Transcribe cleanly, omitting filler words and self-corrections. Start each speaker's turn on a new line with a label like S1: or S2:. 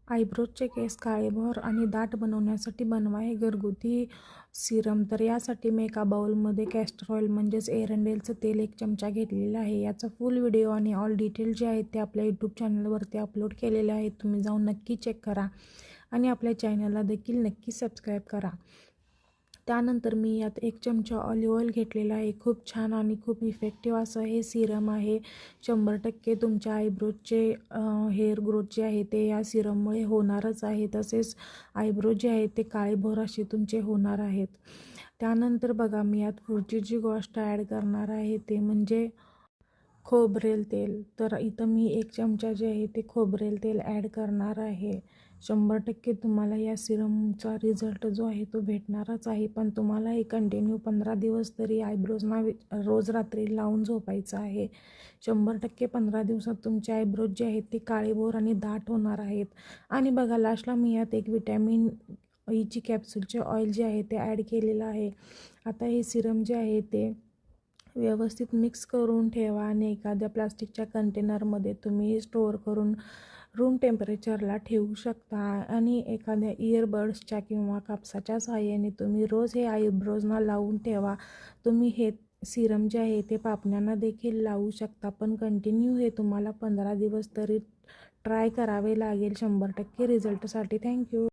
S1: आयब्रोजचे केस काळेभोर आणि दाट बनवण्यासाठी बनवा हे घरगुती सिरम. तर यासाठी मी एका बाउलमध्ये कॅस्टर ऑइल म्हणजेच एरंडेलचं तेल 1 चमचा घेतलेलं आहे. याचा फुल व्हिडिओ आणि ऑल डिटेल जे आहेत ते आपल्या यूट्यूब चॅनलवरती अपलोड केलेले आहेत. तुम्ही जाऊन नक्की चेक करा आणि आपल्या चॅनलला देखील नक्की सबस्क्राईब करा. त्यानंतर मी यात 1 चमचा ऑलिव्ह ऑइल घेतलेला आहे. खूप छान आणि खूप इफेक्टिव्ह असं हे सिरम आहे. 100% तुमच्या आयब्रोजचे हेअर ग्रोथ जे आहे ते या सिरममुळे होणारच आहे. तसेच आयब्रो जे आहे ते काळेभोर असे तुमचे होणार आहेत. त्यानंतर बघा, मी यात पुढची जी गोष्ट ॲड करणार आहे ते म्हणजे खोबरेल तेल. तर इथं मी 1 चमचा जे आहे ते खोबरेल तेल ॲड करणार आहे. 100% तुम्हाला या सिरमचा रिझल्ट जो आहे तो भेटणारच आहे. पण तुम्हाला हे कंटिन्यू 15 दिवस तरी आयब्रोजना रोज रात्री लावून झोपायचं आहे. 100% 15 दिवसात तुमचे आयब्रोज जे आहेत ते काळेभोर आणि दाट होणार आहेत. आणि बघा, लास्टला मी यात एक व्हिटॅमिन ईची कॅप्सूलचे ऑइल जे आहे ते ॲड केलेलं आहे. आता हे सिरम जे आहे ते व्यवस्थित मिक्स करून ठेवा आणि एखाद्या प्लास्टिकच्या कंटेनरमध्ये तुम्ही स्टोअर करून रूम टेम्परेचरला ठेवू शकता. आणि एखाद्या इयरबड्सच्या किंवा कापसाच्या सहाय्याने तुम्ही रोज हे आयब्रोजना लावून ठेवा. तुम्ही हे सिरम जे आहे ते पापण्यांना देखील लावू शकता. पण कंटिन्यू हे तुम्हाला 15 दिवस तरी ट्राय करावे लागेल 100% रिझल्टसाठी. थँक्यू.